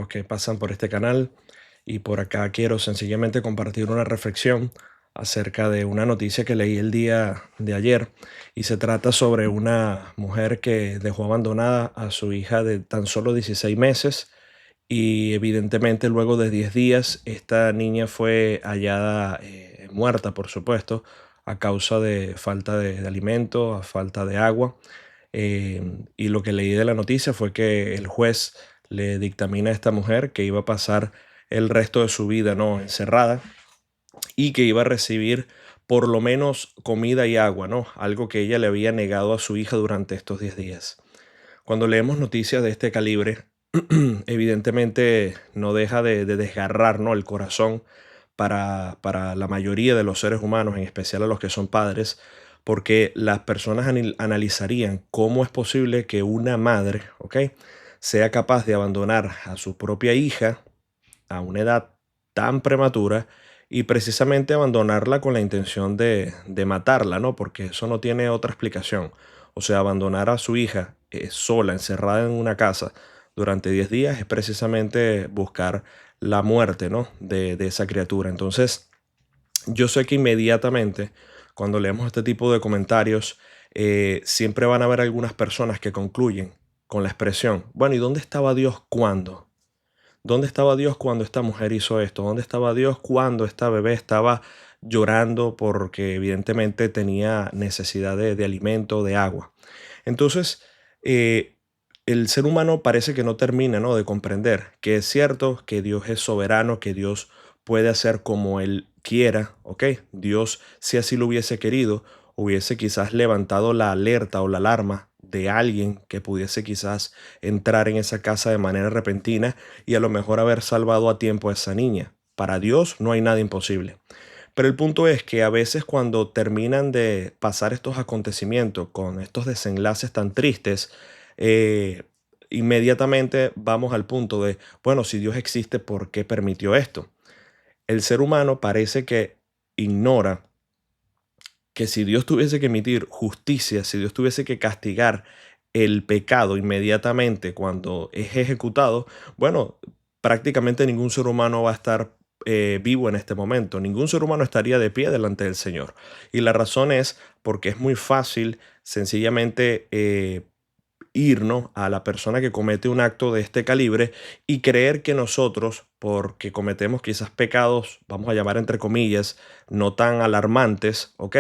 los que pasan por este canal y por acá quiero sencillamente compartir una reflexión acerca de una noticia que leí el día de ayer y se trata sobre una mujer que dejó abandonada a su hija de tan solo 16 meses y evidentemente luego de 10 días esta niña fue hallada muerta, por supuesto, a causa de falta de alimento, a falta de agua. Y lo que leí de la noticia fue que el juez le dictamina a esta mujer que iba a pasar el resto de su vida, ¿no?, encerrada, y que iba a recibir por lo menos comida y agua, ¿no? Algo que ella le había negado a su hija durante estos 10 días. Cuando leemos noticias de este calibre, evidentemente no deja de desgarrar, ¿no?, el corazón para la mayoría de los seres humanos, en especial a los que son padres, porque las personas analizarían cómo es posible que una madre, ¿ok?, sea capaz de abandonar a su propia hija a una edad tan prematura y precisamente abandonarla con la intención de matarla, ¿no? Porque eso no tiene otra explicación. O sea, abandonar a su hija sola, encerrada en una casa durante 10 días es precisamente buscar la muerte, ¿no?, de esa criatura. Entonces, yo sé que inmediatamente cuando leemos este tipo de comentarios, siempre van a haber algunas personas que concluyen con la expresión, bueno, ¿y dónde estaba Dios cuando? ¿Dónde estaba Dios cuando esta mujer hizo esto? ¿Dónde estaba Dios cuando esta bebé estaba llorando porque evidentemente tenía necesidad de alimento, de agua? Entonces, eh, el ser humano parece que no termina, ¿no?, de comprender que es cierto que Dios es soberano, que Dios puede hacer como Él quiera, ¿ok? Dios, si así lo hubiese querido, hubiese quizás levantado la alerta o la alarma de alguien que pudiese quizás entrar en esa casa de manera repentina y a lo mejor haber salvado a tiempo a esa niña. Para Dios no hay nada imposible. Pero el punto es que a veces cuando terminan de pasar estos acontecimientos con estos desenlaces tan tristes, eh, inmediatamente vamos al punto de, bueno, si Dios existe, ¿por qué permitió esto? El ser humano parece que ignora que si Dios tuviese que emitir justicia, si Dios tuviese que castigar el pecado inmediatamente cuando es ejecutado, bueno, prácticamente ningún ser humano va a estar vivo en este momento. Ningún ser humano estaría de pie delante del Señor. Y la razón es porque es muy fácil sencillamente irnos a la persona que comete un acto de este calibre y creer que nosotros, porque cometemos quizás pecados, vamos a llamar entre comillas, no tan alarmantes, ¿ok?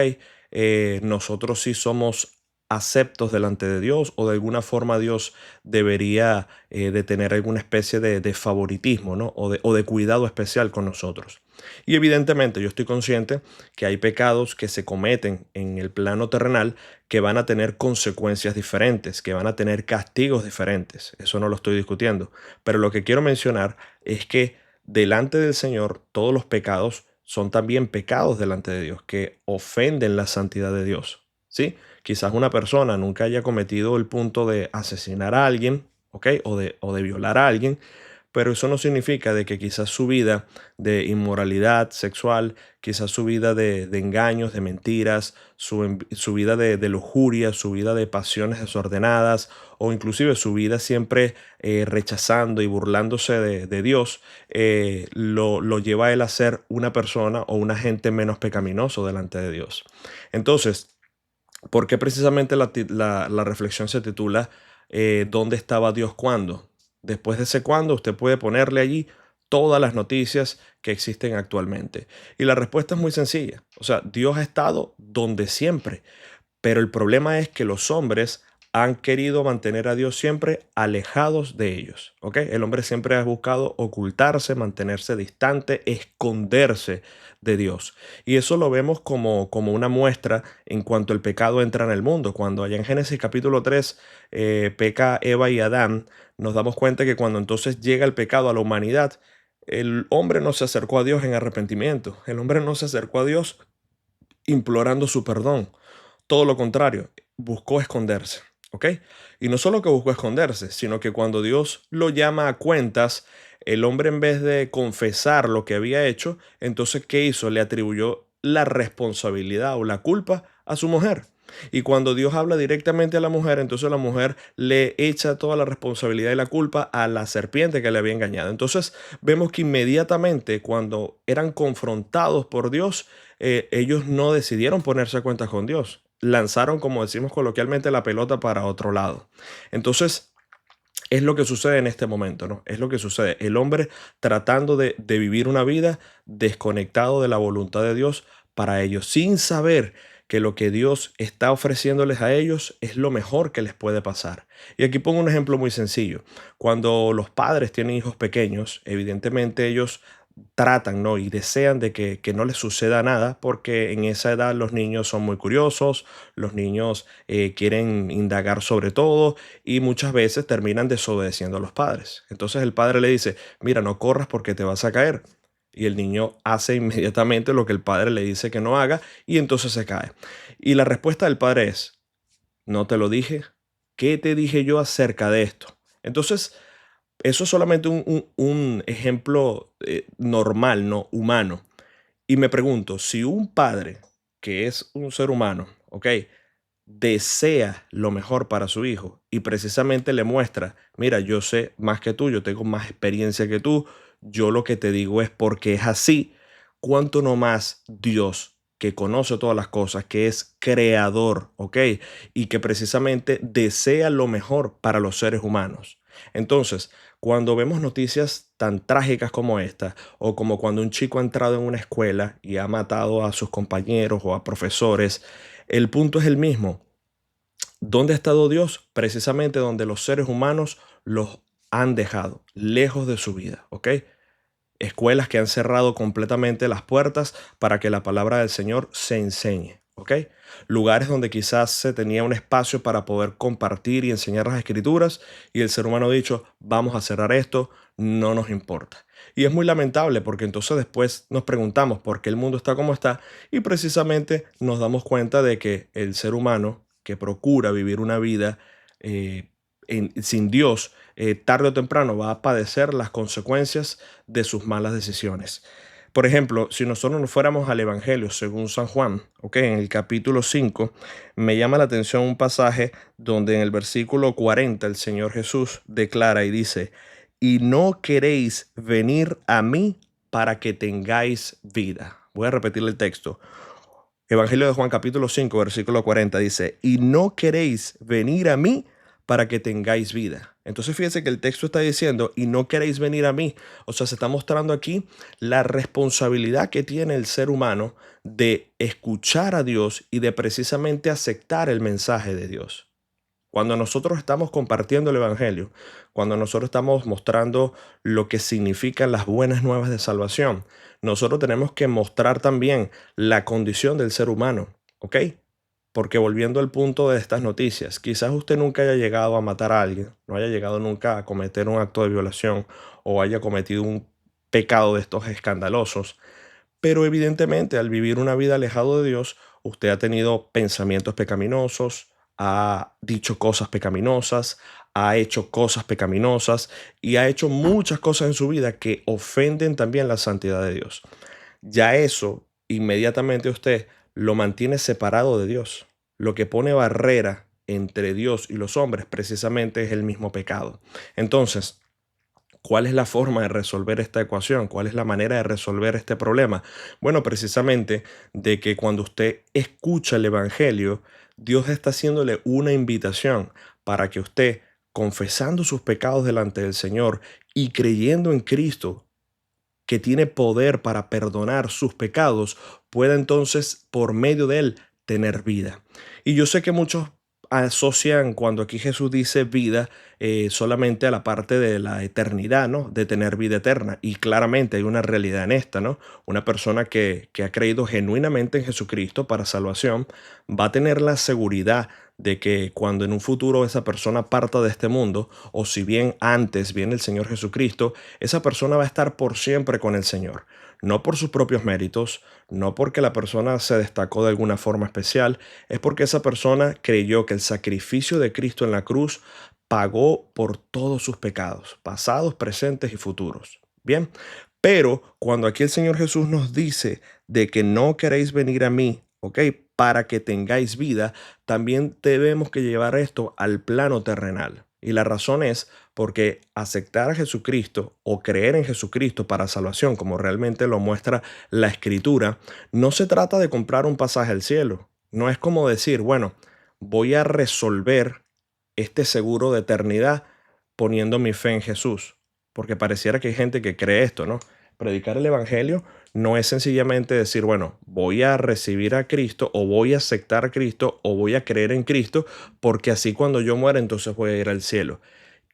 Nosotros sí somos aceptos delante de Dios o de alguna forma Dios debería de tener alguna especie de favoritismo, ¿no? O de cuidado especial con nosotros. Y evidentemente yo estoy consciente que hay pecados que se cometen en el plano terrenal que van a tener consecuencias diferentes, que van a tener castigos diferentes. Eso no lo estoy discutiendo. Pero lo que quiero mencionar es que delante del Señor todos los pecados son también pecados delante de Dios, que ofenden la santidad de Dios. ¿Sí? Quizás una persona nunca haya cometido el punto de asesinar a alguien, ¿ok? O de violar a alguien, pero eso no significa de que quizás su vida de inmoralidad sexual, quizás su vida de engaños, de mentiras, su vida de lujuria, su vida de pasiones desordenadas o inclusive su vida siempre rechazando y burlándose de Dios, lo lleva a él a ser una persona o un agente menos pecaminoso delante de Dios. Entonces, ¿por qué precisamente la reflexión se titula ¿Dónde estaba Dios cuando? Después de ese cuando, usted puede ponerle allí todas las noticias que existen actualmente. Y la respuesta es muy sencilla. O sea, Dios ha estado donde siempre. Pero el problema es que los hombres han querido mantener a Dios siempre alejados de ellos. ¿Ok? El hombre siempre ha buscado ocultarse, mantenerse distante, esconderse de Dios. Y eso lo vemos como una muestra en cuanto el pecado entra en el mundo. Cuando allá en Génesis capítulo 3 peca Eva y Adán, nos damos cuenta que cuando entonces llega el pecado a la humanidad, el hombre no se acercó a Dios en arrepentimiento. El hombre no se acercó a Dios implorando su perdón. Todo lo contrario, buscó esconderse, ¿ok? Y no solo que buscó esconderse, sino que cuando Dios lo llama a cuentas, el hombre en vez de confesar lo que había hecho, entonces, ¿qué hizo? Le atribuyó la responsabilidad o la culpa a su mujer. Y cuando Dios habla directamente a la mujer, entonces la mujer le echa toda la responsabilidad y la culpa a la serpiente que le había engañado. Entonces vemos que inmediatamente cuando eran confrontados por Dios, ellos no decidieron ponerse a cuentas con Dios. Lanzaron, como decimos coloquialmente, la pelota para otro lado. Entonces, es lo que sucede en este momento, ¿no? Es lo que sucede. El hombre tratando de vivir una vida desconectado de la voluntad de Dios para ellos, sin saber que lo que Dios está ofreciéndoles a ellos es lo mejor que les puede pasar. Y aquí pongo un ejemplo muy sencillo. Cuando los padres tienen hijos pequeños, evidentemente ellos tratan, ¿no? Y desean de que no les suceda nada porque en esa edad los niños son muy curiosos, los niños quieren indagar sobre todo y muchas veces terminan desobedeciendo a los padres. Entonces el padre le dice, mira, no corras porque te vas a caer. Y el niño hace inmediatamente lo que el padre le dice que no haga y entonces se cae. Y la respuesta del padre es, no te lo dije, ¿qué te dije yo acerca de esto? Entonces, eso es solamente un ejemplo normal, no humano. Y me pregunto, si un padre, que es un ser humano, ¿ok? Desea lo mejor para su hijo y precisamente le muestra, mira, yo sé más que tú, yo tengo más experiencia que tú, yo lo que te digo es porque es así, cuánto no más Dios que conoce todas las cosas, que es creador, ¿ok? Y que precisamente desea lo mejor para los seres humanos. Entonces, cuando vemos noticias tan trágicas como esta, o como cuando un chico ha entrado en una escuela y ha matado a sus compañeros o a profesores, el punto es el mismo. ¿Dónde ha estado Dios? Precisamente donde los seres humanos los han dejado, lejos de su vida, ¿ok? Escuelas que han cerrado completamente las puertas para que la palabra del Señor se enseñe, ¿ok? Lugares donde quizás se tenía un espacio para poder compartir y enseñar las escrituras y el ser humano ha dicho, vamos a cerrar esto, no nos importa. Y es muy lamentable porque entonces después nos preguntamos por qué el mundo está como está y precisamente nos damos cuenta de que el ser humano que procura vivir una vida eh, sin Dios, tarde o temprano va a padecer las consecuencias de sus malas decisiones. Por ejemplo, si nosotros nos fuéramos al Evangelio según San Juan, ¿ok? En el capítulo 5, me llama la atención un pasaje donde en el versículo 40 el Señor Jesús declara y dice, y no queréis venir a mí para que tengáis vida. Voy a repetir el texto. Evangelio de Juan capítulo 5 versículo 40 dice, y no queréis venir a mí para que tengáis vida. Entonces fíjense que el texto está diciendo, y no queréis venir a mí. O sea, se está mostrando aquí la responsabilidad que tiene el ser humano de escuchar a Dios y de precisamente aceptar el mensaje de Dios. Cuando nosotros estamos compartiendo el Evangelio, cuando nosotros estamos mostrando lo que significan las buenas nuevas de salvación, nosotros tenemos que mostrar también la condición del ser humano, ¿ok? Porque volviendo al punto de estas noticias, quizás usted nunca haya llegado a matar a alguien, no haya llegado nunca a cometer un acto de violación o haya cometido un pecado de estos escandalosos, pero evidentemente al vivir una vida alejado de Dios, usted ha tenido pensamientos pecaminosos, ha dicho cosas pecaminosas, ha hecho cosas pecaminosas y ha hecho muchas cosas en su vida que ofenden también la santidad de Dios. Ya eso inmediatamente usted lo mantiene separado de Dios. Lo que pone barrera entre Dios y los hombres precisamente es el mismo pecado. Entonces, ¿cuál es la forma de resolver esta ecuación? ¿Cuál es la manera de resolver este problema? Bueno, precisamente de que cuando usted escucha el Evangelio, Dios está haciéndole una invitación para que usted, confesando sus pecados delante del Señor y creyendo en Cristo, que tiene poder para perdonar sus pecados, pueda entonces, por medio de él, tener vida. Y yo sé que muchos asocian cuando aquí Jesús dice vida solamente a la parte de la eternidad, ¿no? De tener vida eterna. Y claramente hay una realidad en esta, ¿no? Una persona que ha creído genuinamente en Jesucristo para salvación va a tener la seguridad de que cuando en un futuro esa persona parta de este mundo, o si bien antes viene el Señor Jesucristo, esa persona va a estar por siempre con el Señor. No por sus propios méritos, no porque la persona se destacó de alguna forma especial, es porque esa persona creyó que el sacrificio de Cristo en la cruz pagó por todos sus pecados, pasados, presentes y futuros. Bien, pero cuando aquí el Señor Jesús nos dice de que no queréis venir a mí, ¿ok? Para que tengáis vida, también tenemos que llevar esto al plano terrenal. Y la razón es porque aceptar a Jesucristo o creer en Jesucristo para salvación, como realmente lo muestra la Escritura, no se trata de comprar un pasaje al cielo. No es como decir, bueno, voy a resolver este seguro de eternidad poniendo mi fe en Jesús. Porque pareciera que hay gente que cree esto, ¿no? Predicar el Evangelio no es sencillamente decir, bueno, voy a recibir a Cristo o voy a aceptar a Cristo o voy a creer en Cristo porque así cuando yo muera entonces voy a ir al cielo.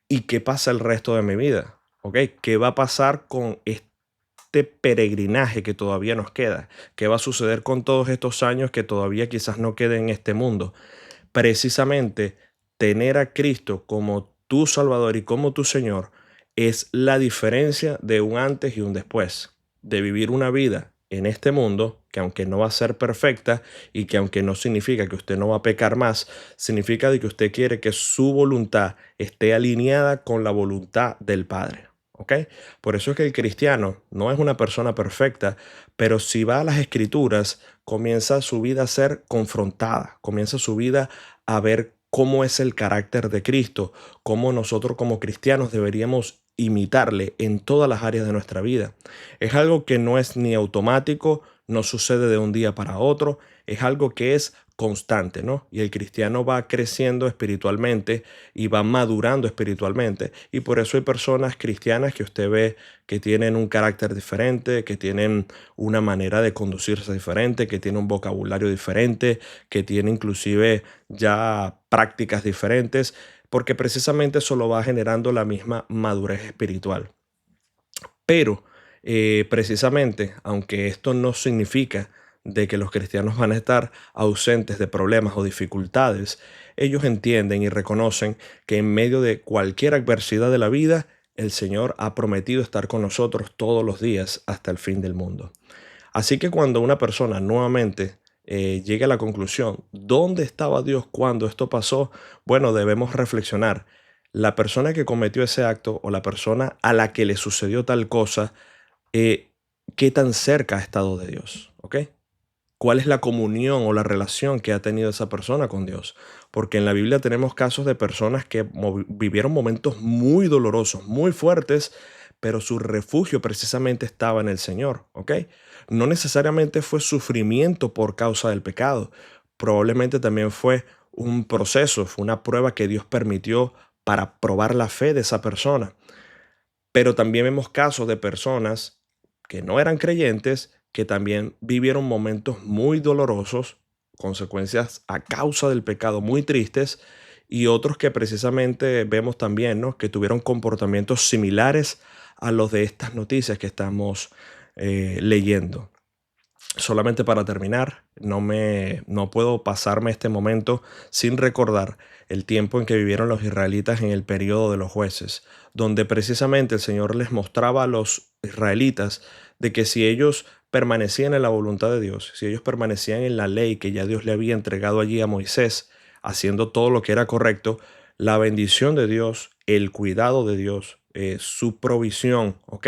¿Y qué pasa el resto de mi vida? ¿Ok? ¿Qué va a pasar con este peregrinaje que todavía nos queda? ¿Qué va a suceder con todos estos años que todavía quizás no queden en este mundo? Precisamente tener a Cristo como tu Salvador y como tu Señor es la diferencia de un antes y un después, de vivir una vida en este mundo que aunque no va a ser perfecta y que aunque no significa que usted no va a pecar más, significa de que usted quiere que su voluntad esté alineada con la voluntad del Padre. ¿Ok? Por eso es que el cristiano no es una persona perfecta, pero si va a las escrituras, comienza su vida a ser confrontada, comienza su vida a ver cómo es el carácter de Cristo, cómo nosotros como cristianos deberíamos imitarle en todas las áreas de nuestra vida. Es algo que no es ni automático, no sucede de un día para otro, es algo que es constante, ¿no? Y el cristiano va creciendo espiritualmente y va madurando espiritualmente. Y por eso hay personas cristianas que usted ve que tienen un carácter diferente, que tienen una manera de conducirse diferente, que tienen un vocabulario diferente, que tienen inclusive ya prácticas diferentes, porque precisamente eso lo va generando la misma madurez espiritual. Pero precisamente, aunque esto no significa de que los cristianos van a estar ausentes de problemas o dificultades, ellos entienden y reconocen que en medio de cualquier adversidad de la vida, el Señor ha prometido estar con nosotros todos los días hasta el fin del mundo. Así que cuando una persona nuevamente llegue a la conclusión, ¿dónde estaba Dios cuando esto pasó? Bueno, debemos reflexionar. La persona que cometió ese acto o la persona a la que le sucedió tal cosa, eh, ¿qué tan cerca ha estado de Dios? ¿Ok? ¿Cuál es la comunión o la relación que ha tenido esa persona con Dios? Porque en la Biblia tenemos casos de personas que vivieron momentos muy dolorosos, muy fuertes, pero su refugio precisamente estaba en el Señor, ¿ok? No necesariamente fue sufrimiento por causa del pecado, probablemente también fue un proceso, fue una prueba que Dios permitió para probar la fe de esa persona. Pero también vemos casos de personas que no eran creyentes, que también vivieron momentos muy dolorosos, consecuencias a causa del pecado muy tristes, y otros que precisamente vemos también, ¿no? Que tuvieron comportamientos similares a los de estas noticias que estamos leyendo. Solamente para terminar, no puedo pasarme este momento sin recordar el tiempo en que vivieron los israelitas en el periodo de los jueces, donde precisamente el Señor les mostraba a los israelitas de que si ellos permanecían en la voluntad de Dios, si ellos permanecían en la ley que ya Dios le había entregado allí a Moisés, haciendo todo lo que era correcto, la bendición de Dios, el cuidado de Dios, su provisión, ¿ok?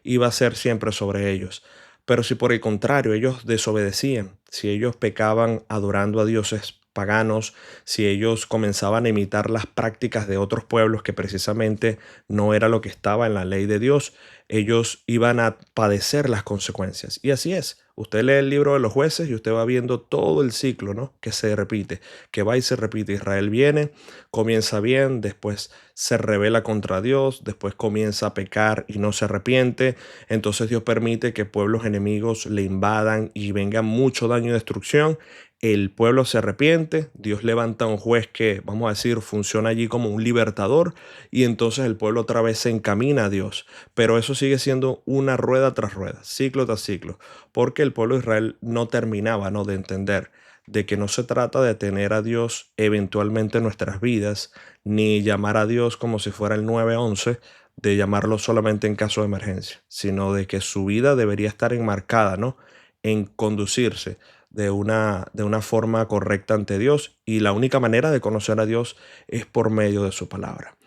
Iba a ser siempre sobre ellos. Pero si por el contrario ellos desobedecían, si ellos pecaban adorando a dioses paganos, si ellos comenzaban a imitar las prácticas de otros pueblos que precisamente no era lo que estaba en la ley de Dios, ellos iban a padecer las consecuencias. Y así es. Usted lee el libro de los jueces y usted va viendo todo el ciclo, ¿no? Que se repite, que va y se repite. Israel viene, comienza bien, después se rebela contra Dios, después comienza a pecar y no se arrepiente, entonces Dios permite que pueblos enemigos le invadan y venga mucho daño y destrucción. El pueblo se arrepiente, Dios levanta un juez que, vamos a decir, funciona allí como un libertador y entonces el pueblo otra vez se encamina a Dios. Pero eso sigue siendo una rueda tras rueda, ciclo tras ciclo, porque el pueblo de Israel no terminaba, ¿no?, de entender de que no se trata de tener a Dios eventualmente en nuestras vidas, ni llamar a Dios como si fuera el 911, de llamarlo solamente en caso de emergencia, sino de que su vida debería estar enmarcada, ¿no?, en conducirse de una forma correcta ante Dios, y la única manera de conocer a Dios es por medio de su palabra.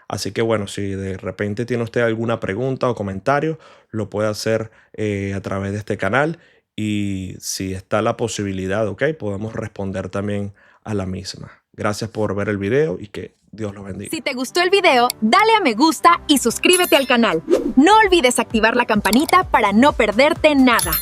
Así que bueno, si de repente tiene usted alguna pregunta o comentario, lo puede hacer a través de este canal y si está la posibilidad, ¿ok? Podemos responder también a la misma. Gracias por ver el video y que Dios los bendiga. Si te gustó el video, dale a me gusta y suscríbete al canal. No olvides activar la campanita para no perderte nada.